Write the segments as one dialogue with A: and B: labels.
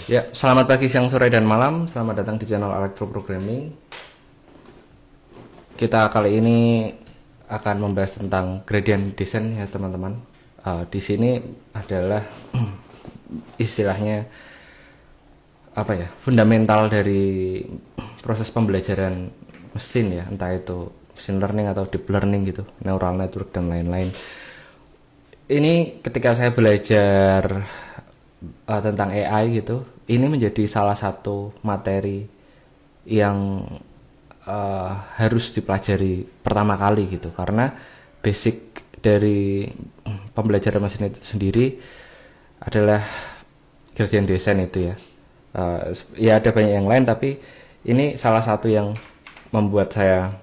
A: Ya, selamat pagi, siang, sore, dan malam. Selamat datang di channel Electro Programming. Kita kali ini akan membahas tentang gradient descent ya teman-teman. Di sini adalah istilahnya apa ya, fundamental dari proses pembelajaran mesin ya, entah itu machine learning atau deep learning gitu, neural network dan lain-lain. Ini ketika saya belajar tentang AI gitu, ini menjadi salah satu materi yang harus dipelajari pertama kali gitu, karena basic dari pembelajaran mesin itu sendiri adalah gradient descent itu ya. Ya ada banyak yang lain, tapi ini salah satu yang membuat saya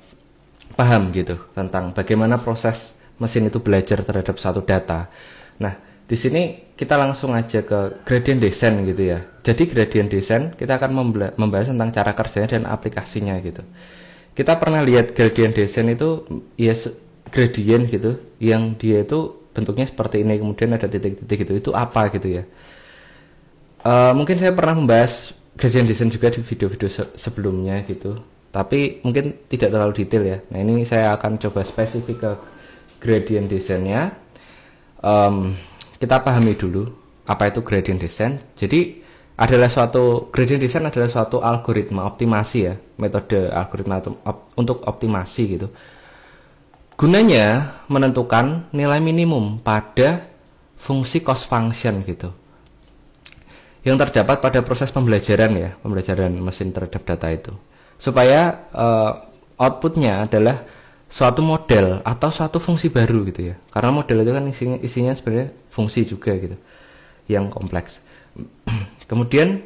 A: paham gitu tentang bagaimana proses mesin itu belajar terhadap satu data. Nah, di sini kita langsung aja ke gradient descent gitu ya. Jadi gradient descent kita akan membahas tentang cara kerjanya dan aplikasinya gitu. Kita pernah lihat gradient descent itu ya gradient gitu, yang dia itu bentuknya seperti ini, kemudian ada titik-titik gitu. Itu apa gitu ya? Mungkin saya pernah membahas gradient descent juga di video-video sebelumnya gitu, tapi mungkin tidak terlalu detail ya. Nah, ini saya akan coba spesifik ke gradient descent-nya. Kita pahami dulu apa itu gradient descent. Jadi gradient descent adalah suatu algoritma optimasi ya, metode algoritma untuk optimasi gitu. Gunanya menentukan nilai minimum pada fungsi cost function gitu, yang terdapat pada proses pembelajaran ya, pembelajaran mesin terhadap data itu, supaya outputnya adalah suatu model atau suatu fungsi baru gitu ya, karena model itu kan isinya sebenarnya fungsi juga gitu, yang kompleks. Kemudian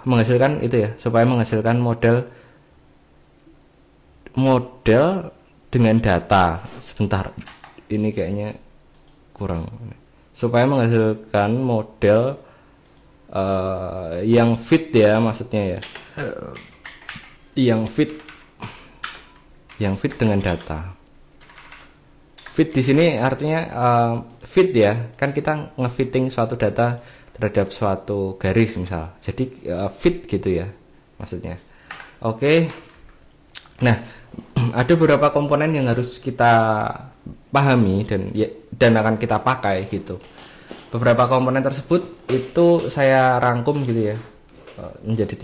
A: menghasilkan itu ya, supaya menghasilkan model dengan data. Sebentar, ini kayaknya kurang. Supaya menghasilkan model yang fit ya, maksudnya ya, yang fit dengan data. Fit di sini artinya fit ya, kan kita ngefitting suatu data terhadap suatu garis misal. Jadi fit gitu ya maksudnya. Oke. Nah, ada beberapa komponen yang harus kita pahami dan akan kita pakai gitu. Beberapa komponen tersebut itu saya rangkum gitu ya, menjadi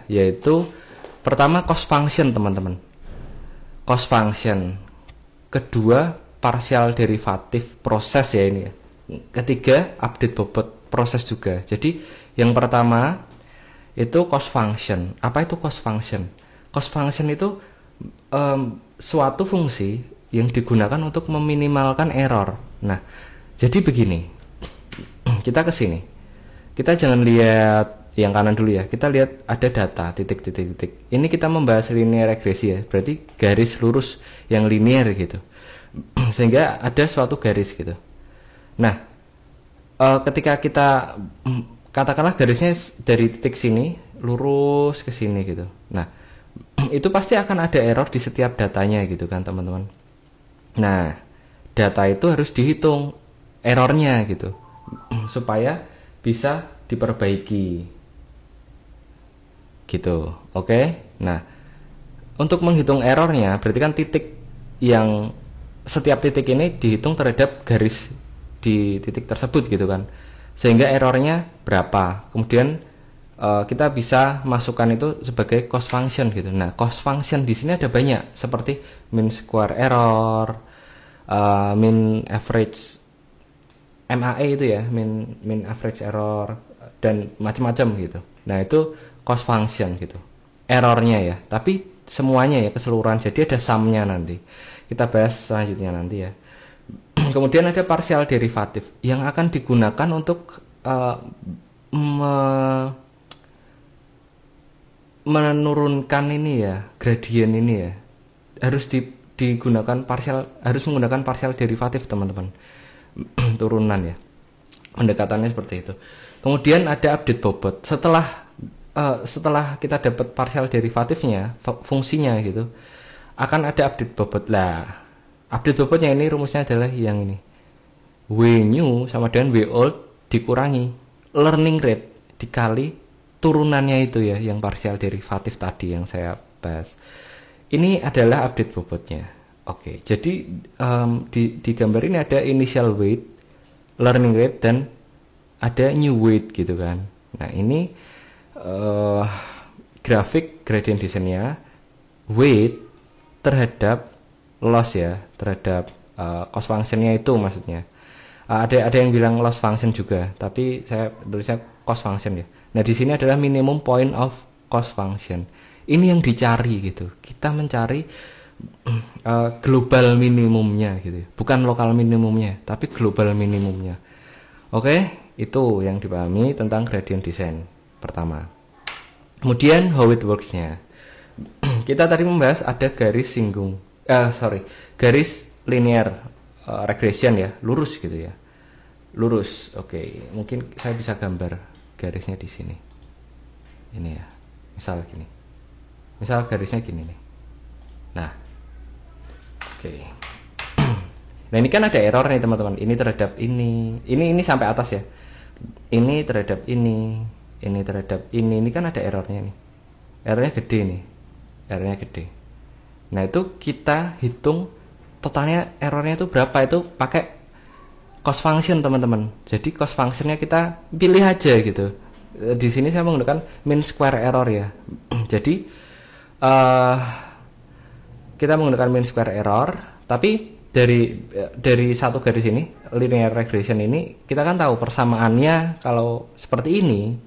A: 3, yaitu pertama cost function teman-teman. Cost function. Kedua partial derivative proses ya ini ya. Ketiga update bobot proses juga. Jadi yang pertama itu cost function. Apa itu cost function? Cost function itu suatu fungsi yang digunakan untuk meminimalkan error. Nah, jadi begini. Kita ke sini. Kita jangan lihat yang kanan dulu ya. Kita lihat ada data titik-titik-titik. Ini kita membahas linear regresi ya. Berarti garis lurus yang linear gitu. Sehingga ada suatu garis gitu. Nah, ketika kita katakanlah garisnya dari titik sini lurus ke sini gitu. Nah, itu pasti akan ada error di setiap datanya gitu kan teman-teman. Nah, data itu harus dihitung errornya gitu, supaya bisa diperbaiki gitu. Oke. Nah, untuk menghitung errornya berarti kan setiap titik ini dihitung terhadap garis di titik tersebut gitu kan, sehingga errornya berapa, kemudian kita bisa masukkan itu sebagai cost function gitu. Nah, cost function di sini ada banyak, seperti mean square error, mean average MAE itu ya, mean average error, dan macam-macam gitu. Nah, itu cost function gitu, errornya ya, tapi semuanya ya, keseluruhan. Jadi ada sumnya, nanti kita bahas selanjutnya nanti ya. Kemudian ada partial derivative yang akan digunakan untuk menurunkan ini ya, gradient ini ya, harus harus menggunakan partial derivative teman-teman. Turunan ya, pendekatannya seperti itu. Kemudian ada update bobot. Setelah kita dapat partial derivatifnya, fungsinya gitu, akan ada update bobot. Lah, update bobotnya ini rumusnya adalah yang ini, W new sama dengan W old dikurangi learning rate. dikali turunannya itu ya, yang partial derivatif tadi yang saya bahas. Ini adalah update bobotnya. Oke, jadi di gambar ini ada initial weight, learning rate, dan ada new weight gitu kan. Nah ini grafik gradient descent-nya, weight terhadap loss ya, terhadap cost function-nya itu maksudnya. Ada yang bilang loss function juga, tapi saya tulisnya cost function ya. Nah di sini adalah minimum point of cost function. Ini yang dicari gitu. Kita mencari global minimumnya gitu, bukan lokal minimumnya, tapi global minimumnya. Oke, itu yang dipahami tentang gradient descent pertama. Kemudian how it works-nya. Kita tadi membahas ada garis garis linear regression ya, lurus gitu ya. Lurus. Oke, mungkin saya bisa gambar garisnya di sini. Ini ya. Misal gini. Misal garisnya gini nih. Nah. Oke. Nah, ini kan ada error nih, teman-teman. Ini terhadap ini. Ini sampai atas ya. Ini terhadap ini terhadap ini kan ada errornya nih. Errornya gede nih. Errornya gede. Nah, itu kita hitung totalnya errornya itu berapa, itu pakai cost function, teman-teman. Jadi cost functionnya kita pilih aja gitu. Di sini saya menggunakan mean square error ya. Jadi kita menggunakan mean square error, tapi dari satu garis ini, linear regression ini, kita kan tahu persamaannya kalau seperti ini,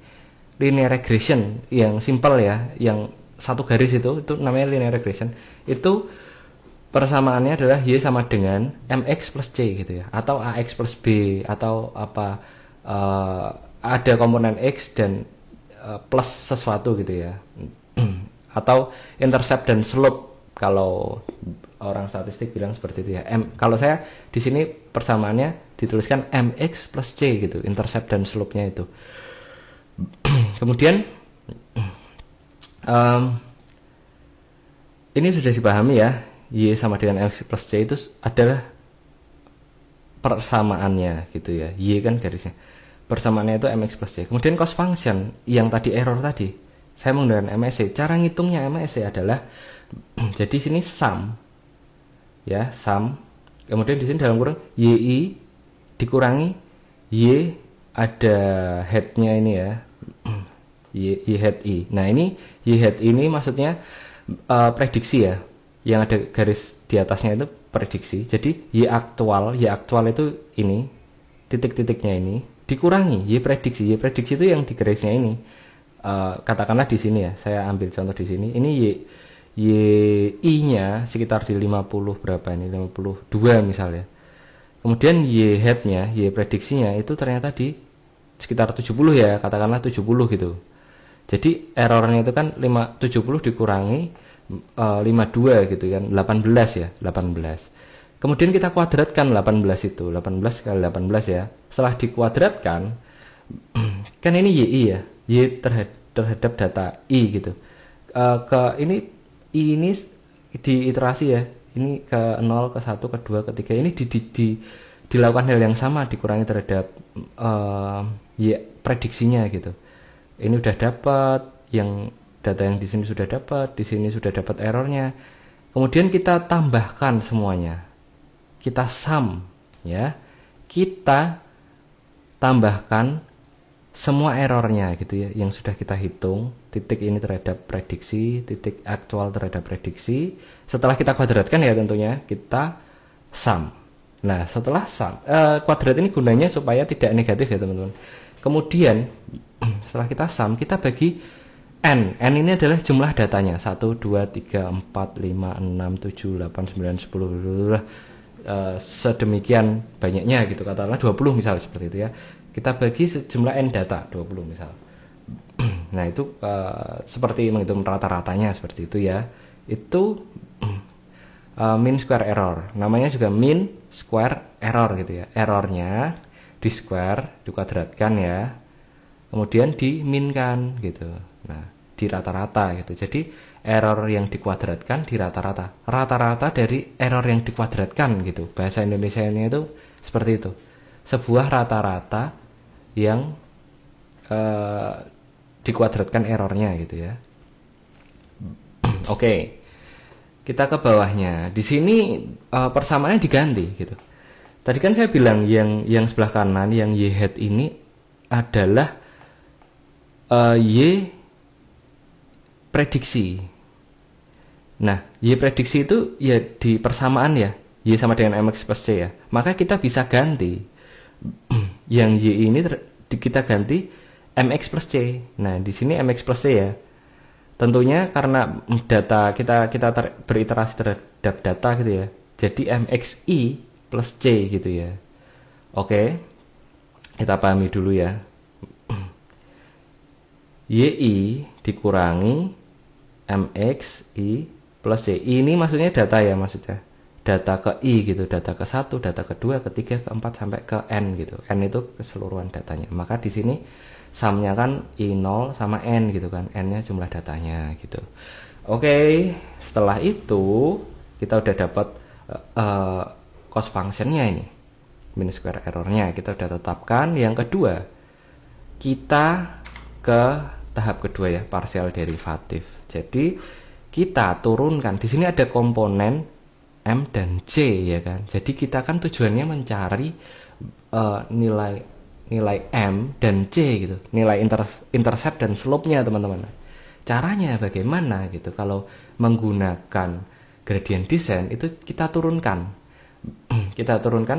A: linear regression yang simple ya, yang satu garis itu namanya linear regression. Itu persamaannya adalah Y sama dengan MX plus C gitu ya, atau AX plus B, atau apa, ada komponen X dan plus sesuatu gitu ya. Atau intercept dan slope kalau orang statistik bilang seperti itu ya. Kalau saya di sini persamaannya dituliskan MX plus C gitu, intercept dan slope-nya itu. Kemudian ini sudah dipahami ya, Y sama dengan MX plus C itu adalah persamaannya gitu ya. Y kan garisnya, persamaannya itu MX plus C. Kemudian cost function yang tadi error tadi, saya menggunakan MSE. Cara ngitungnya MSE adalah jadi sini sum ya, sum. Kemudian di sini dalam kurung YI dikurangi Y, ada headnya ini ya, Y head I. Nah ini Y head ini maksudnya prediksi ya, yang ada garis di atasnya itu prediksi. Jadi Y aktual itu ini, titik-titiknya ini dikurangi Y prediksi. Y prediksi itu yang di garisnya ini. Katakanlah di sini ya, saya ambil contoh di sini. Ini Y-nya sekitar di 50 berapa ini? 52 misalnya. Kemudian Y head-nya, Y prediksinya itu ternyata di sekitar 70 ya, katakanlah 70 gitu. Jadi errornya itu kan 70 dikurangi 52 gitu kan, 18 ya, 18. Kemudian kita kuadratkan 18 itu, 18 kali 18 ya. Setelah dikuadratkan, kan ini YI ya, Y terhadap data I gitu. Ini I ini diiterasi ya, ini ke 0, ke 1, ke 2, ke 3, ini dilakukan hal yang sama, dikurangi terhadap Y prediksinya gitu. Ini udah dapat, yang data yang di sini sudah dapat, di sini sudah dapat errornya. Kemudian kita tambahkan semuanya, kita sum ya, kita tambahkan semua errornya gitu ya, yang sudah kita hitung, titik ini terhadap prediksi, titik aktual terhadap prediksi. Setelah kita kuadratkan ya tentunya, kita sum. Nah setelah sum, kuadrat ini gunanya supaya tidak negatif ya teman-teman. Kemudian setelah kita sum, kita bagi N ini adalah jumlah datanya, 1, 2, 3, 4, 5, 6, 7, 8, 9, 10, sedemikian banyaknya gitu, katakanlah 20 misalnya seperti itu ya. Kita bagi sejumlah N data, 20 misal. Nah itu seperti menghitung rata-ratanya seperti itu ya. Itu mean square error, namanya juga mean square error gitu ya. Errornya di square, dikuadratkan ya, kemudian diminkan gitu. Nah di rata-rata gitu. Jadi error yang dikuadratkan di rata-rata, rata-rata dari error yang dikuadratkan gitu. Bahasa Indonesianya itu seperti itu, sebuah rata-rata yang uh, dikuadratkan errornya gitu ya. Oke, kita ke bawahnya. Di sini persamaannya diganti gitu. Tadi kan saya bilang yang sebelah kanan, yang y hat ini adalah y prediksi. Nah, y prediksi itu ya di persamaan ya, y sama dengan mx plus c ya. Maka kita bisa ganti yang y ini kita ganti mx plus c. Nah, di sini mx plus c ya. Tentunya karena data kita beriterasi terhadap data gitu ya. Jadi mxi plus c gitu ya. Oke. Kita pahami dulu ya. yi dikurangi mxi plus c. Ini maksudnya data ya, maksudnya. Data ke i gitu, data ke 1, data ke 2, ke 3, ke 4 sampai ke n gitu. N itu keseluruhan datanya. Maka di sini sumnya kan i0 sama n gitu kan, n-nya jumlah datanya gitu. Oke, setelah itu kita udah dapat cost functionnya ini, min square errornya kita udah tetapkan. Yang kedua, kita ke tahap kedua ya, partial derivatif. Jadi kita turunkan, di sini ada komponen m dan c ya kan. Jadi kita kan tujuannya mencari nilai m dan c gitu, nilai intercept dan slope-nya teman-teman. Caranya bagaimana gitu? Kalau menggunakan gradient descent itu kita turunkan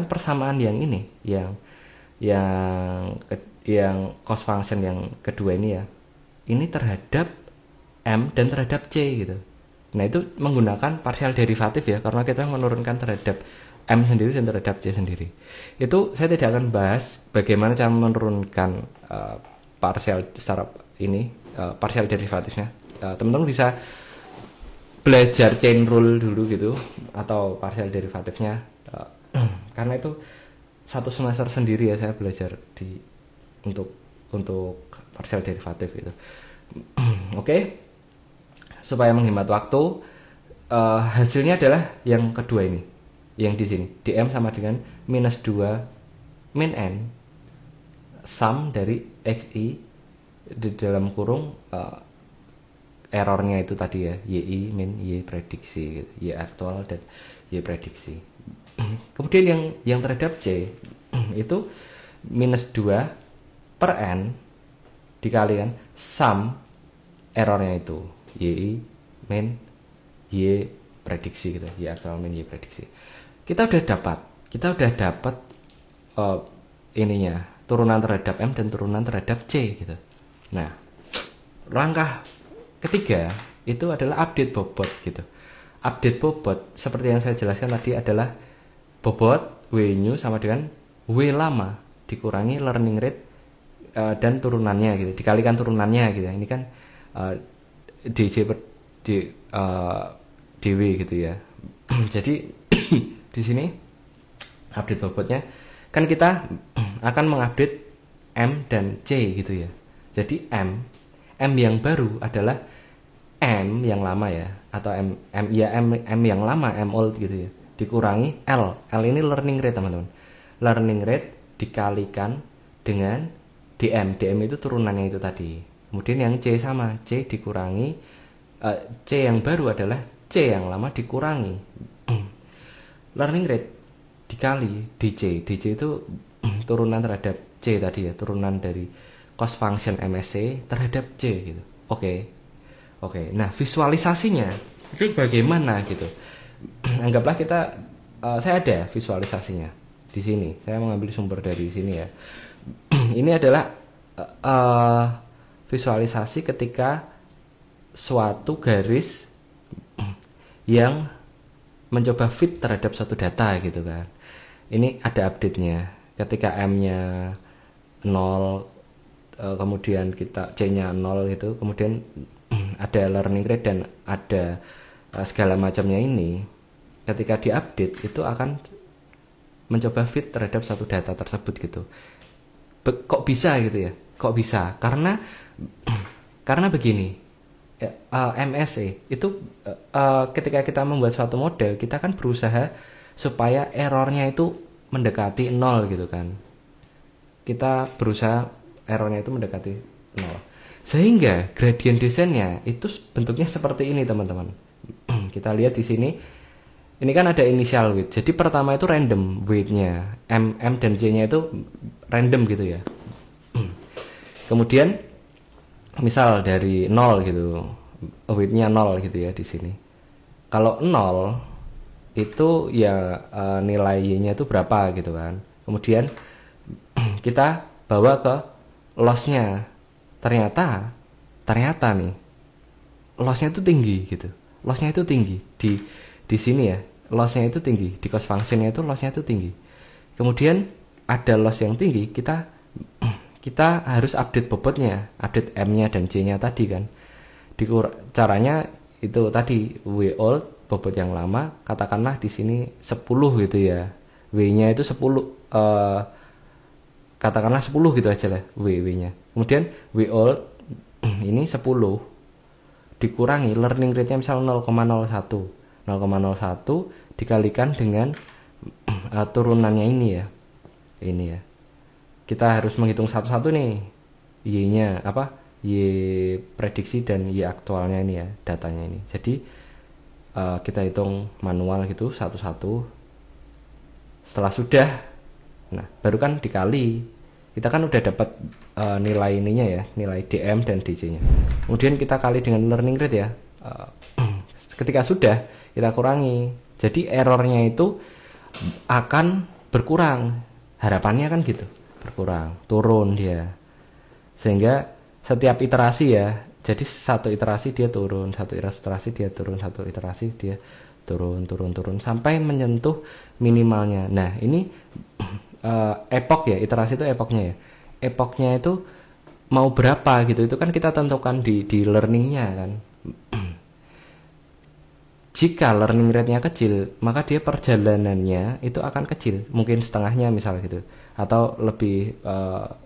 A: persamaan yang ini, yang cost function yang kedua ini ya, ini terhadap m dan terhadap c gitu. Nah itu menggunakan partial derivatif ya, karena kita menurunkan terhadap M sendiri dan terhadap C sendiri. Itu saya tidak akan bahas bagaimana cara menurunkan partial secara ini, partial derivatifnya. Teman-teman bisa belajar chain rule dulu gitu, atau partial derivatifnya, karena itu satu semester sendiri ya saya belajar untuk partial derivatif gitu. Oke. Supaya menghemat waktu, hasilnya adalah yang kedua ini, yang di sini dm sama dengan minus 2 min n sum dari xi di dalam kurung errornya itu tadi ya, yi min y prediksi gitu. Y aktual dan y prediksi. Kemudian yang terhadap c itu minus 2 per n dikalikan sum errornya itu yi min y prediksi gitu, y aktual min y prediksi. Kita udah dapat ininya, turunan terhadap m dan turunan terhadap c gitu. Nah, langkah ketiga itu adalah update bobot gitu. Update bobot seperti yang saya jelaskan tadi adalah bobot w new sama dengan w lama dikurangi learning rate dan turunannya gitu, dikalikan turunannya gitu. Ini kan dj per dw gitu ya. Jadi di sini update bobotnya kan kita akan mengupdate m dan c gitu ya. Jadi m yang baru adalah m yang lama ya, atau m yang lama, m old gitu ya, dikurangi l ini learning rate teman-teman. Learning rate dikalikan dengan dm itu turunannya itu tadi. Kemudian yang c sama, c dikurangi c yang baru adalah c yang lama dikurangi learning rate dikali dj itu turunan terhadap c tadi ya, turunan dari cost function MSC terhadap c gitu. Oke. Nah, visualisasinya itu bagaimana gitu. Anggaplah saya ada visualisasinya di sini. Saya mengambil sumber dari sini ya. Ini adalah visualisasi ketika suatu garis yang mencoba fit terhadap suatu data gitu kan. Ini ada update-nya. Ketika M-nya 0, kemudian kita C-nya 0 gitu, kemudian ada learning rate dan ada segala macamnya ini. Ketika diupdate itu akan mencoba fit terhadap suatu data tersebut gitu. Kok bisa gitu ya? Kok bisa? Karena begini. MSE itu ketika kita membuat suatu model, kita kan berusaha supaya errornya itu mendekati 0 gitu kan. Kita berusaha errornya itu mendekati 0. Sehingga gradient descent-nya itu bentuknya seperti ini teman-teman. Kita lihat di sini. Ini kan ada initial weight. Jadi pertama itu random weight-nya. M dan J-nya itu random gitu ya. Kemudian misal dari 0 gitu. Weight-nya 0 gitu ya di sini. Kalau 0 itu ya nilai Y-nya itu berapa gitu kan. Kemudian kita bawa ke loss-nya. Ternyata nih loss-nya itu tinggi gitu. Loss-nya itu tinggi di sini ya, loss-nya itu tinggi, di cost function-nya itu loss-nya itu tinggi. Kemudian ada loss yang tinggi, kita harus update bobotnya, update M-nya dan J-nya tadi kan. Caranya itu tadi W old bobot yang lama, katakanlah di sini 10 gitu ya. W-nya itu 10 katakanlah 10 gitu aja lah W-nya. Kemudian W old ini 10 dikurangi learning rate-nya misal 0,01 dikalikan dengan turunannya ini ya. Ini ya. Kita harus menghitung satu-satu nih. Y-nya apa? Y prediksi dan Y aktualnya ini ya, datanya ini. Jadi kita hitung manual gitu satu-satu. Setelah sudah, nah baru kan dikali. Kita kan udah dapat nilai ininya ya, nilai DM dan DJ-nya. Kemudian kita kali dengan learning rate ya. Ketika sudah, kita kurangi. Jadi errornya itu akan berkurang. Harapannya kan gitu, berkurang, turun dia. Sehingga setiap iterasi ya, jadi satu iterasi dia turun, satu iterasi dia turun, satu iterasi dia turun sampai menyentuh minimalnya. Nah, ini epoch ya, iterasi itu epochnya ya. Epochnya itu mau berapa gitu, itu kan kita tentukan di learningnya kan. Jika learning rate-nya kecil, maka dia perjalanannya itu akan kecil, mungkin setengahnya misal gitu, atau lebih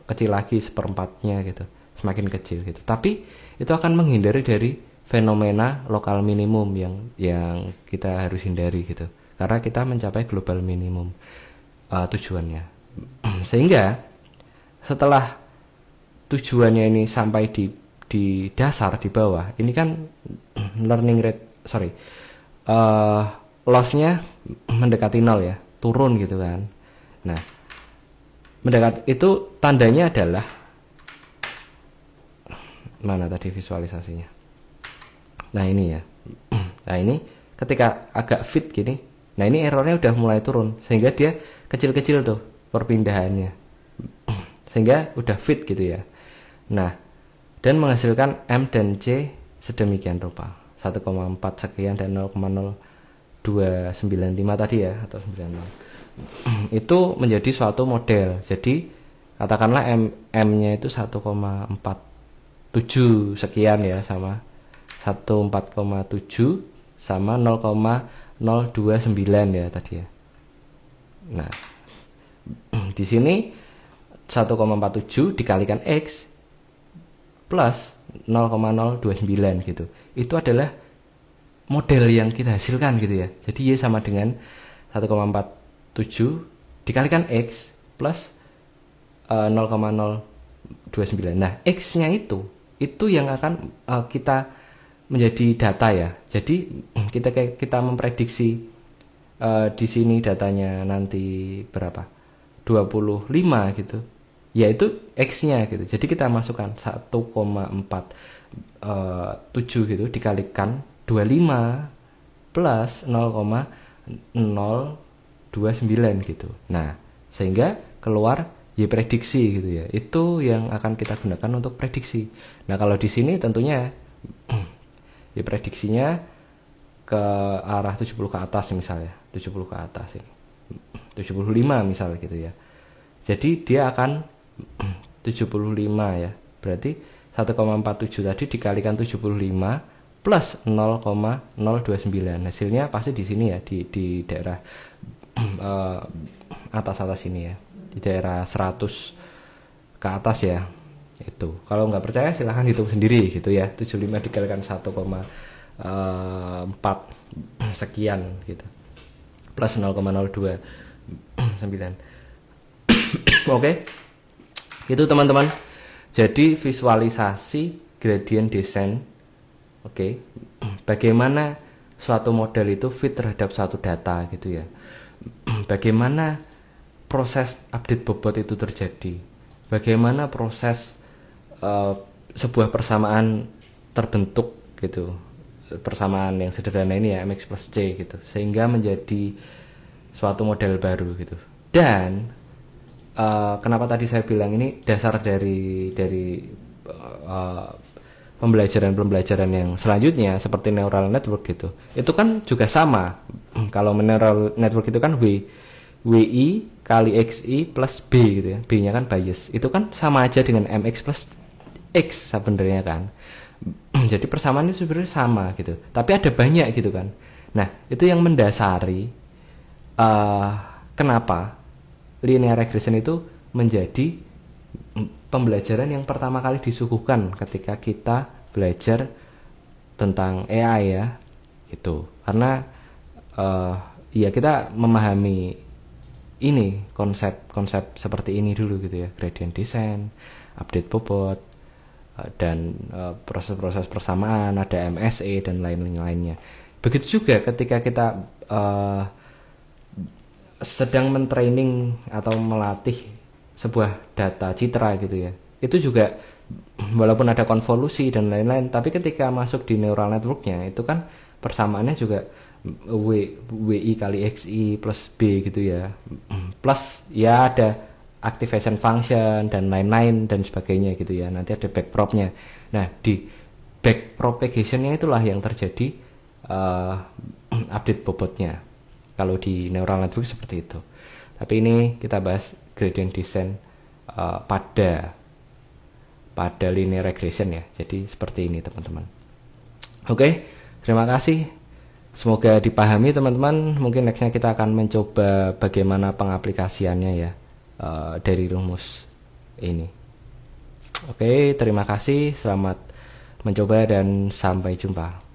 A: kecil lagi seperempatnya gitu, semakin kecil gitu. Tapi itu akan menghindari dari fenomena lokal minimum yang kita harus hindari gitu, karena kita mencapai global minimum tujuannya. Sehingga setelah tujuannya ini sampai di dasar di bawah, ini kan learning rate loss-nya mendekati 0 ya, turun gitu kan. Nah, mendekat itu tandanya adalah mana tadi visualisasinya. Nah, ini ya. Nah, ini ketika agak fit gini, nah ini errornya udah mulai turun sehingga dia kecil-kecil tuh perpindahannya. Sehingga udah fit gitu ya. Nah, dan menghasilkan M dan C sedemikian rupa. 1,4 sekian dan 0,0295 tadi ya, atau 90. Itu menjadi suatu model. Jadi katakanlah M-nya itu 1,47 sekian ya, sama 14,7 sama 0,029 ya tadi ya. Nah, di sini 1,47 dikalikan X plus 0,029 gitu. Itu adalah model yang kita hasilkan gitu ya. Jadi Y sama dengan 1,47 dikalikan X plus 0,029. Nah, X-nya itu yang akan kita menjadi data ya. Jadi kita memprediksi di sini datanya nanti berapa? 25 gitu. Yaitu X-nya gitu. Jadi kita masukkan 1,47 gitu dikalikan 25 plus 0,029 gitu. Nah, sehingga keluar Y prediksi gitu ya. Itu yang akan kita gunakan untuk prediksi. Nah, kalau di sini tentunya Y prediksinya ke arah 70 ke atas misalnya. 70 ke atas ini. 75 misal gitu ya. Jadi dia akan 75 ya. Berarti 1,47 tadi dikalikan 75 plus 0,029. Hasilnya pasti di sini ya, di daerah atas ini ya. Di daerah 100 ke atas ya. Itu. Kalau nggak percaya silahkan hitung sendiri gitu ya. 75 dikalikan 1,4 sekian gitu. Plus 0,029. Oke. Itu teman-teman. Jadi visualisasi gradient descent, oke, bagaimana suatu model itu fit terhadap suatu data gitu ya. Bagaimana proses update bobot itu terjadi, bagaimana proses sebuah persamaan terbentuk gitu, persamaan yang sederhana ini ya, mx plus c gitu, sehingga menjadi suatu model baru gitu. Dan kenapa tadi saya bilang ini dasar dari pembelajaran yang selanjutnya seperti neural network gitu, itu kan juga sama. Kalau neural network itu kan WI kali XI plus B gitu ya, B nya kan bias, itu kan sama aja dengan MX plus X sebenarnya kan. Jadi persamaannya sebenarnya sama gitu, tapi ada banyak gitu kan. Nah itu yang mendasari kenapa linear regression itu menjadi pembelajaran yang pertama kali disuguhkan ketika kita belajar tentang AI ya gitu. Karena ya kita memahami ini konsep seperti ini dulu gitu ya, gradient descent, update bobot, dan proses-proses persamaan, ada MSE dan lain-lainnya. Begitu juga ketika kita sedang mentraining atau melatih sebuah data citra gitu ya, itu juga walaupun ada konvolusi dan lain-lain, tapi ketika masuk di neural networknya itu kan persamaannya juga WI kali XI plus B gitu ya, plus ya ada activation function dan lain-lain dan sebagainya gitu ya, nanti ada backpropnya. Nah di backpropagationnya itulah yang terjadi update bobotnya kalau di neural network seperti itu. Tapi ini kita bahas gradient descent pada linear regression ya. Jadi seperti ini teman-teman. Oke, terima kasih. Semoga dipahami teman-teman. Mungkin nextnya kita akan mencoba bagaimana pengaplikasiannya ya dari rumus ini. Oke, terima kasih. Selamat mencoba dan sampai jumpa.